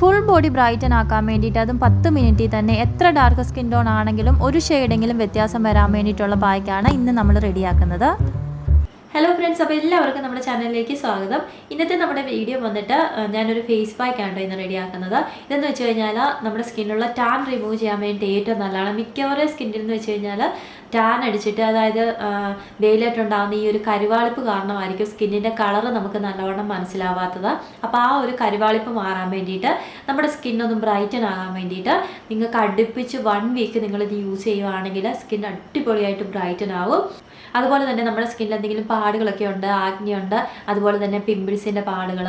Full body brighten ആക്കാൻ വേണ്ടിയിട്ട് അതും 10 മിനിറ്റിൽ തന്നെ എത്ര ഡാർക്ക് സ്കിൻ ടോൺ ആണെങ്കിലും ഒരു ഷെയ്ഡെങ്കിലും വ്യത്യാസം വരാൻ വേണ്ടിയിട്ടുള്ള പായ്ക്കാണ് ഇന്ന് നമ്മൾ റെഡിയാക്കുന്നത്. ഹലോ ഫ്രണ്ട്സ്, അപ്പോൾ എല്ലാവർക്കും നമ്മുടെ ചാനലിലേക്ക് സ്വാഗതം. ഇന്നത്തെ നമ്മുടെ വീഡിയോ വന്നിട്ട് ഞാനൊരു ഫേസ് പാക്കാണ് ഇന്ന് റെഡിയാക്കുന്നത്. ഇതെന്ന് വെച്ച് കഴിഞ്ഞാൽ നമ്മുടെ സ്കിന്നിലുള്ള ടാൻ റിമൂവ് ചെയ്യാൻ വേണ്ടി ഏറ്റവും നല്ലതാണ്. മിക്കവരുടെ സ്കിന്നിൽ എന്ന് വെച്ച് കഴിഞ്ഞാൽ ടാൻ അടിച്ചിട്ട്, അതായത് വെയിലായിട്ടുണ്ടാകുന്ന ഈ ഒരു കരുവാളിപ്പ് കാരണമായിരിക്കും സ്കിന്നിൻ്റെ കളറ് നമുക്ക് നല്ലവണ്ണം മനസ്സിലാവാത്തത്. അപ്പോൾ ആ ഒരു കരുവാളിപ്പ് മാറാൻ വേണ്ടിയിട്ട്, നമ്മുടെ സ്കിന്നൊന്നും ബ്രൈറ്റൻ ആകാൻ വേണ്ടിയിട്ട് നിങ്ങൾക്ക് അടുപ്പിച്ച് 1 വീക്ക് നിങ്ങളിത് യൂസ് ചെയ്യുകയാണെങ്കിൽ സ്കിൻ അടിപൊളിയായിട്ട് ബ്രൈറ്റൻ ആവും. അതുപോലെ തന്നെ നമ്മുടെ സ്കിന്നിൽ എന്തെങ്കിലും പാടുകളൊക്കെ ഉണ്ട്, ആഗ്നി ഉണ്ട്, അതുപോലെ തന്നെ പിമ്പിൾസിൻ്റെ പാടുകൾ,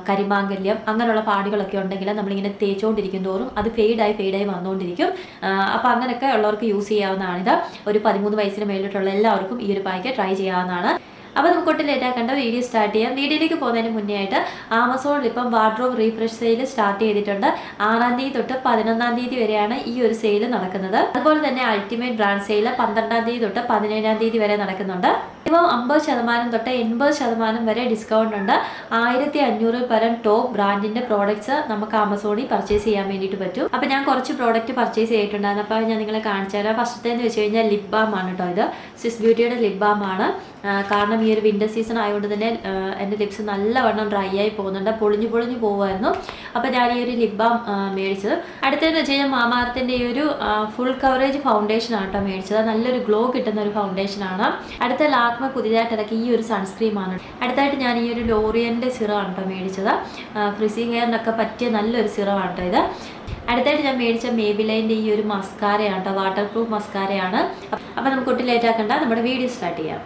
കരിമാങ്കല്യം, അങ്ങനെയുള്ള പാടുകളൊക്കെ ഉണ്ടെങ്കിൽ നമ്മളിങ്ങനെ തേച്ചുകൊണ്ടിരിക്കും തോറും അത് ഫെയ്ഡായി വന്നുകൊണ്ടിരിക്കും. അപ്പോൾ അങ്ങനെയൊക്കെ ഉള്ളവർക്ക് യൂസ് ചെയ്യാവുന്നതാണിത്. ഒരു 13 വയസ്സിന് മേലിട്ടുള്ള എല്ലാവർക്കും ഈ ഒരു പായ്ക്ക് ട്രൈ ചെയ്യാവുന്നതാണ്. അപ്പോൾ നമുക്ക് ഒട്ടും ലേറ്റാക്കേണ്ട, വീഡിയോ സ്റ്റാർട്ട് ചെയ്യാം. വീഡിയോയിലേക്ക് പോകുന്നതിന് മുന്നേ ആയിട്ട് ആമസോണിൽ ഇപ്പം വാർഡ്രോബ് റീഫ്രഷ് സെയിൽ സ്റ്റാർട്ട് ചെയ്തിട്ടുണ്ട്. 6-ാം തീയതി തൊട്ട് 11-ാം തീയതി വരെയാണ് ഈ ഒരു സെയിൽ നടക്കുന്നത്. അതുപോലെ തന്നെ അൾട്ടിമേറ്റ് ബ്രാൻഡ് സെയിൽ 12-ാം തീയതി തൊട്ട് 17-ാം തീയതി വരെ നടക്കുന്നുണ്ട്. ഇപ്പോൾ 50% തൊട്ട് 80% വരെ ഡിസ്കൗണ്ട് ഉണ്ട്. 1500 പരം ടോപ്പ് ബ്രാൻഡിൻ്റെ പ്രോഡക്റ്റ്സ് നമുക്ക് ആമസോണിൽ പർച്ചേസ് ചെയ്യാൻ വേണ്ടിയിട്ട് പറ്റും. അപ്പോൾ ഞാൻ കുറച്ച് പ്രോഡക്റ്റ് പർച്ചേസ് ചെയ്തിട്ടുണ്ടായിരുന്നു. അപ്പോൾ ഞാൻ നിങ്ങളെ കാണിച്ചു തരാം. ഫസ്റ്റത്തേന്ന് വെച്ച് കഴിഞ്ഞാൽ ലിപ് ബാം ആണ് കേട്ടോ. ഇത് സ്വിസ് ബ്യൂട്ടിയുടെ ലിപ് ബാം ആണ്. കാരണം ഈ ഒരു വിൻ്റർ സീസൺ ആയതുകൊണ്ട് തന്നെ എൻ്റെ ലിപ്സ് നല്ലവണ്ണം ഡ്രൈ ആയി പോകുന്നുണ്ട്, പൊളിഞ്ഞു പോകുമായിരുന്നു. അപ്പോൾ ഞാൻ ഈ ഒരു ലിപ് ബാം മേടിച്ചത്. അടുത്തതെന്ന് വെച്ച് കഴിഞ്ഞാൽ മാമാഅർത്തിൻ്റെ ഈ ഒരു ഫുൾ കവറേജ് ഫൗണ്ടേഷൻ ആണ് കേട്ടോ മേടിച്ചത്. നല്ലൊരു ഗ്ലോ കിട്ടുന്ന ഒരു ഫൗണ്ടേഷനാണ്. അടുത്ത ലാക്മ പുതിയതായിട്ട് ഇറക്കി ഈ ഒരു സൺസ്ക്രീമാണ്. അടുത്തായിട്ട് ഞാൻ ഈ ഒരു ലോറിയലിൻ്റെ സിറമാണ് കേട്ടോ മേടിച്ചത്. ഫ്രിസിങ് ഹെയറിനൊക്കെ പറ്റിയ നല്ലൊരു സിറമാണ് കേട്ടോ ഇത്. അടുത്തായിട്ട് ഞാൻ മേടിച്ച മേബിലൈൻ്റെ ഈ ഒരു മസ്കാരയാണ് കേട്ടോ, വാട്ടർ പ്രൂഫ് മസ്കാരയാണ്. അപ്പോൾ നമുക്ക് ഒട്ടും ലേറ്റ് ആക്കണ്ട, നമ്മുടെ വീഡിയോ സ്റ്റാർട്ട് ചെയ്യാം.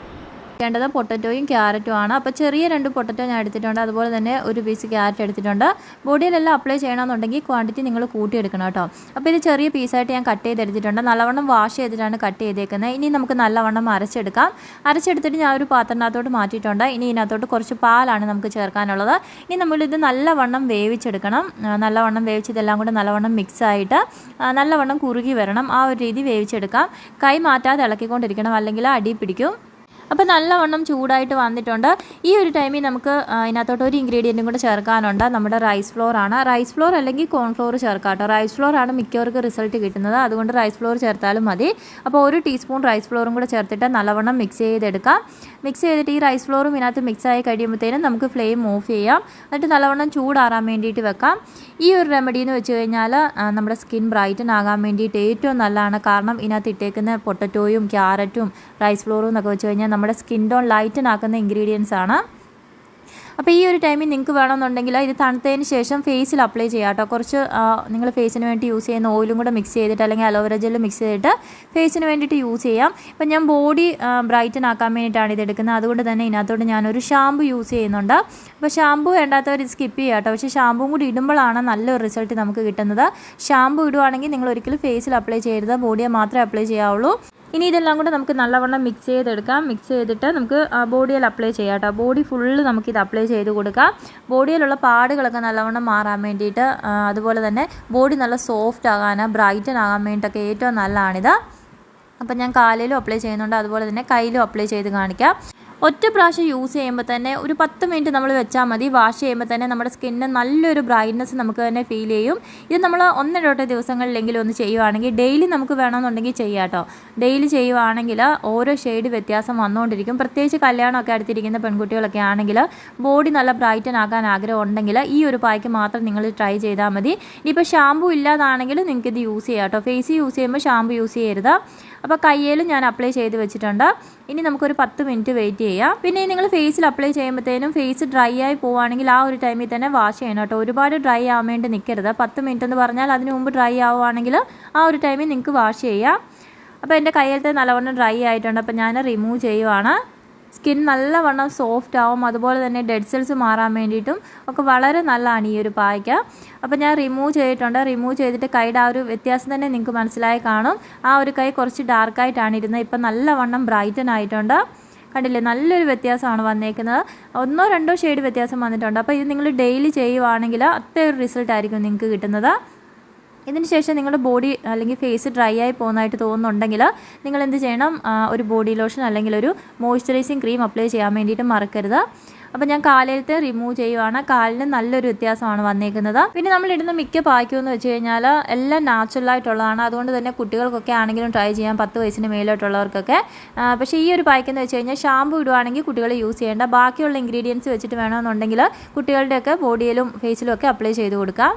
വേണ്ടത് പൊട്ടറ്റോയും ക്യാരറ്റും ആണ്. അപ്പോൾ ചെറിയ 2 പൊട്ടറ്റോ ഞാൻ എടുത്തിട്ടുണ്ട്. അതുപോലെ തന്നെ ഒരു പീസ് ക്യാരറ്റ് എടുത്തിട്ടുണ്ട്. ബോഡിയിലെല്ലാം അപ്ലൈ ചെയ്യണമെന്നുണ്ടെങ്കിൽ ക്വാണ്ടിറ്റി നിങ്ങൾ കൂട്ടിയെടുക്കണം കേട്ടോ. അപ്പോൾ ഇത് ചെറിയ പീസായിട്ട് ഞാൻ കട്ട് ചെയ്തെടുത്തിട്ടുണ്ട്. നല്ലവണ്ണം വാഷ് ചെയ്തിട്ടാണ് കട്ട് ചെയ്തേക്കുന്നത്. ഇനി നമുക്ക് നല്ലവണ്ണം അരച്ചെടുക്കാം. അരച്ചെടുത്തിട്ട് ഞാൻ ഒരു പാത്രത്തിനകത്തോട്ട് മാറ്റിയിട്ടുണ്ട്. ഇനി ഇതിനകത്തോട്ട് കുറച്ച് പാലാണ് നമുക്ക് ചേർക്കാനുള്ളത്. ഇനി നമ്മളിത് നല്ലവണ്ണം വേവിച്ചെടുക്കണം. നല്ലവണ്ണം വേവിച്ചതെല്ലാം കൂടെ നല്ലവണ്ണം മിക്സായിട്ട് നല്ലവണ്ണം കുറുകി വരണം. ആ ഒരു രീതി വേവിച്ചെടുക്കാം. കൈ മാറ്റാതെ ഇളക്കിക്കൊണ്ടിരിക്കണം, അല്ലെങ്കിൽ അടി പിടിക്കും. അപ്പോൾ നല്ലവണ്ണം ചൂടായിട്ട് വന്നിട്ടുണ്ട്. ഈ ഒരു ടൈമിൽ നമുക്ക് ഇതിനകത്തോട്ട് ഒരു ഇൻഗ്രീഡിയൻറ്റും കൂടെ ചേർക്കാനുണ്ട്. നമ്മുടെ റൈസ് ഫ്ലോർ ആണ്. റൈസ് ഫ്ലോർ അല്ലെങ്കിൽ കോൺഫ്ലോർ ചേർക്കാം കേട്ടോ. റൈസ് ഫ്ലോർ ആണ് മിക്കവർക്ക് റിസൾട്ട് കിട്ടുന്നത്, അതുകൊണ്ട് റൈസ് ഫ്ലോർ ചേർത്താലും മതി. അപ്പോൾ 1 ടീസ്പൂൺ റൈസ് ഫ്ലോറും കൂടെ ചേർത്തിട്ട് നല്ലവണ്ണം മിക്സ് ചെയ്തെടുക്കാം. മിക്സ് ചെയ്തിട്ട് ഈ റൈസ് ഫ്ലോറും ഇതിനകത്ത് മിക്സായി കഴിയുമ്പോഴത്തേനും നമുക്ക് ഫ്ലെയിം ഓഫ് ചെയ്യാം. എന്നിട്ട് നല്ലവണ്ണം ചൂടാറാൻ വേണ്ടിയിട്ട് വെക്കാം. ഈ ഒരു റെമഡി എന്ന് വെച്ച് കഴിഞ്ഞാൽ നമ്മുടെ സ്കിൻ ബ്രൈറ്റൻ ആകാൻ വേണ്ടിയിട്ട് ഏറ്റവും നല്ലതാണ്. കാരണം ഇതിനകത്ത് ഇട്ടേക്കുന്ന പൊട്ടറ്റോയും ക്യാരറ്റും റൈസ് ഫ്ലോറും എന്നൊക്കെ വെച്ച് കഴിഞ്ഞാൽ നമ്മുടെ സ്കിൻ ടോൺ ലൈറ്റൻ ആക്കുന്ന ഇൻഗ്രീഡിയൻസ് ആണ്. അപ്പോൾ ഈ ഒരു ടൈമിൽ നിങ്ങൾക്ക് വേണമെന്നുണ്ടെങ്കിൽ ഇത് തണുത്തതിന് ശേഷം ഫേസിൽ അപ്ലൈ ചെയ്യാം കേട്ടോ. കുറച്ച് നിങ്ങൾ ഫേസിന് വേണ്ടി യൂസ് ചെയ്യുന്ന ഓയിലും കൂടെ മിക്സ് ചെയ്തിട്ട്, അല്ലെങ്കിൽ അലോവേര ജെല്ല് മിക്സ് ചെയ്തിട്ട് ഫേസിന് വേണ്ടിയിട്ട് യൂസ് ചെയ്യാം. ഇപ്പം ഞാൻ ബോഡി ബ്രൈറ്റൻ ആക്കാൻ വേണ്ടിയിട്ടാണ് ഇത് എടുക്കുന്നത്. അതുകൊണ്ട് തന്നെ ഇതിനകത്തോട്ട് ഞാനൊരു ഷാമ്പു യൂസ് ചെയ്യുന്നുണ്ട്. അപ്പോൾ ഷാമ്പു വേണ്ടാത്തവർ ഇത് സ്കിപ്പ് ചെയ്യാം കേട്ടോ. പക്ഷേ ഷാമ്പും കൂടി ഇടുമ്പോഴാണ് നല്ലൊരു റിസൾട്ട് നമുക്ക് കിട്ടുന്നത്. ഷാമ്പു ഇടുവാണെങ്കിൽ നിങ്ങൾ ഒരിക്കലും ഫേസിൽ അപ്ലൈ ചെയ്യരുത്, ബോഡിയെ മാത്രമേ അപ്ലൈ ചെയ്യാവുള്ളൂ. ഇനി ഇതെല്ലാം കൂടെ നമുക്ക് നല്ലവണ്ണം മിക്സ് ചെയ്തെടുക്കാം. മിക്സ് ചെയ്തിട്ട് നമുക്ക് ബോഡിയിൽ അപ്ലൈ ചെയ്യാം കേട്ടോ. ബോഡി ഫുള്ള് നമുക്കിത് അപ്ലൈ ചെയ്ത് കൊടുക്കാം. ബോഡിയിലുള്ള പാടുകളൊക്കെ നല്ലവണ്ണം മാറാൻ വേണ്ടിയിട്ട്, അതുപോലെ തന്നെ ബോഡി നല്ല സോഫ്റ്റ് ആകാൻ, ബ്രൈറ്റൻ ആകാൻ വേണ്ടിയിട്ടൊക്കെ ഏറ്റവും നല്ലതാണിത്. അപ്പം ഞാൻ കാലിലും അപ്ലൈ ചെയ്യുന്നുണ്ട്, അതുപോലെ തന്നെ കയ്യിലും അപ്ലൈ ചെയ്ത് കാണിക്കാം. ഒറ്റ പ്രാവശ്യം യൂസ് ചെയ്യുമ്പോൾ തന്നെ ഒരു 10 മിനിറ്റ് നമ്മൾ വെച്ചാൽ മതി. വാഷ് ചെയ്യുമ്പോൾ തന്നെ നമ്മുടെ സ്കിന്നിന് നല്ലൊരു ബ്രൈറ്റ്നസ് നമുക്ക് തന്നെ ഫീൽ ചെയ്യും. ഇത് നമ്മൾ 1-2 ദിവസങ്ങളിലെങ്കിലും ഒന്ന് ചെയ്യുവാണെങ്കിൽ, ഡെയിലി നമുക്ക് വേണമെന്നുണ്ടെങ്കിൽ ചെയ്യാം കേട്ടോ. ഡെയിലി ചെയ്യുവാണെങ്കിൽ ഓരോ ഷെയ്ഡ് വ്യത്യാസം വന്നുകൊണ്ടിരിക്കും. പ്രത്യേകിച്ച് കല്യാണമൊക്കെ അടുത്തിരിക്കുന്ന പെൺകുട്ടികളൊക്കെ ആണെങ്കിൽ, ബോഡി നല്ല ബ്രൈറ്റൻ ആക്കാൻ ആഗ്രഹം ഉണ്ടെങ്കിൽ ഈ ഒരു പായ്ക്ക് മാത്രം നിങ്ങൾ ട്രൈ ചെയ്താൽ മതി. ഇനിയിപ്പോൾ ഷാമ്പു ഇല്ലാതാണെങ്കിൽ നിങ്ങൾക്ക് ഇത് യൂസ് ചെയ്യാം കേട്ടോ. ഫേസ് യൂസ് ചെയ്യുമ്പോൾ ഷാമ്പു യൂസ് ചെയ്യരുത്. അപ്പോൾ കയ്യിലും ഞാൻ അപ്ലൈ ചെയ്ത് വെച്ചിട്ടുണ്ട്. ഇനി നമുക്കൊരു 10 മിനിറ്റ് വെയിറ്റ് ചെയ്യാം. പിന്നെ നിങ്ങൾ ഫേസിൽ അപ്ലൈ ചെയ്യുമ്പോഴത്തേനും ഫേസ് ഡ്രൈ ആയി പോവുകയാണെങ്കിൽ ആ ഒരു ടൈമിൽ തന്നെ വാഷ് ചെയ്യണം കേട്ടോ. ഒരുപാട് ഡ്രൈ ആവാൻ വേണ്ടി നിൽക്കരുത്. 10 മിനിറ്റ് എന്ന് പറഞ്ഞാൽ അതിന് മുമ്പ് ഡ്രൈ ആവുകയാണെങ്കിൽ ആ ഒരു ടൈമിൽ നിങ്ങൾക്ക് വാഷ് ചെയ്യാം. അപ്പോൾ എൻ്റെ കയ്യിലത്തെ നല്ലവണ്ണം ഡ്രൈ ആയിട്ടുണ്ട്. അപ്പോൾ ഞാൻ റിമൂവ് ചെയ്യുവാണ്. സ്കിൻ നല്ലവണ്ണം സോഫ്റ്റ് ആവും. അതുപോലെ തന്നെ ഡെഡ് സെൽസ് മാറാൻ വേണ്ടിയിട്ടും ഒക്കെ വളരെ നല്ലതാണ് ഈ ഒരു പായ്ക്ക്. അപ്പോൾ ഞാൻ റിമൂവ് ചെയ്തിട്ടുണ്ട്. റിമൂവ് ചെയ്തിട്ട് കൈയുടെ ആ ഒരു വ്യത്യാസം തന്നെ നിങ്ങൾക്ക് മനസ്സിലായി കാണും. ആ ഒരു കൈ കുറച്ച് ഡാർക്കായിട്ടാണ് ഇരുന്നത്. ഇപ്പം നല്ലവണ്ണം ബ്രൈറ്റൻ ആയിട്ടുണ്ട്. കണ്ടില്ലേ, നല്ലൊരു വ്യത്യാസമാണ് വന്നേക്കുന്നത്. 1-2 ഷെയ്ഡ് വ്യത്യാസം വന്നിട്ടുണ്ട്. അപ്പോൾ ഇത് നിങ്ങൾ ഡെയിലി ചെയ്യുവാണെങ്കിൽ അത്രയൊരു റിസൾട്ട് ആയിരിക്കും നിങ്ങൾക്ക് കിട്ടുന്നത്. ഇതിന് ശേഷം നിങ്ങളുടെ ബോഡി അല്ലെങ്കിൽ ഫേസ് ഡ്രൈ ആയി പോകുന്നതായിട്ട് തോന്നുന്നുണ്ടെങ്കിൽ നിങ്ങൾ എന്ത് ചെയ്യണം, ഒരു ബോഡി ലോഷൻ അല്ലെങ്കിൽ ഒരു മോയ്സ്ചറൈസിങ് ക്രീം അപ്ലൈ ചെയ്യാൻ വേണ്ടിയിട്ട് മറക്കരുത്. അപ്പോൾ ഞാൻ കാലയിലത്തെ റിമൂവ് ചെയ്യുവാണ്. കാലിന് നല്ലൊരു വ്യത്യാസമാണ് വന്നേക്കുന്നത്. പിന്നെ നമ്മളിടുന്ന മിക്ക പായ്ക്കുമെന്ന് വെച്ച് കഴിഞ്ഞാൽ എല്ലാം നാച്ചുറലായിട്ടുള്ളതാണ്. അതുകൊണ്ട് തന്നെ കുട്ടികൾക്കൊക്കെ ആണെങ്കിലും ട്രൈ ചെയ്യാം, 10 വയസ്സിന് മേലോട്ടുള്ളവർക്കൊക്കെ. പക്ഷേ ഈ ഒരു പായ്ക്കെന്ന് വെച്ച് കഴിഞ്ഞാൽ ഷാമ്പു ഇടുവാണെങ്കിൽ കുട്ടികൾ യൂസ് ചെയ്യേണ്ട. ബാക്കിയുള്ള ഇൻഗ്രീഡിയൻസ് വെച്ചിട്ട് വേണമെന്നുണ്ടെങ്കിൽ കുട്ടികളുടെയൊക്കെ ബോഡിയിലും ഫേസിലും ഒക്കെ അപ്ലൈ ചെയ്ത് കൊടുക്കാം.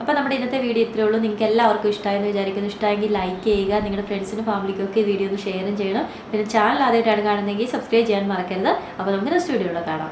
അപ്പോൾ നമ്മുടെ ഇന്നത്തെ വീഡിയോ ഇത്രയേ ഉള്ളൂ. നിങ്ങൾക്ക് എല്ലാവർക്കും ഇഷ്ടമായെന്ന് വിചാരിക്കുന്നു. ഇഷ്ടമായെങ്കിൽ ലൈക്ക് ചെയ്യുക, നിങ്ങളുടെ ഫ്രണ്ട്സിനും ഫാമിലിക്കൊക്കെ വീഡിയോ ഒന്ന് ഷെയറും ചെയ്യണം. പിന്നെ ചാനൽ ആദ്യമായിട്ടാണ് കാണുന്നതെങ്കിൽ സബ്സ്ക്രൈബ് ചെയ്യാൻ മറക്കരുത്. അപ്പോൾ നമുക്ക് നെക്സ്റ്റ് വീഡിയോയിൽ കാണാം.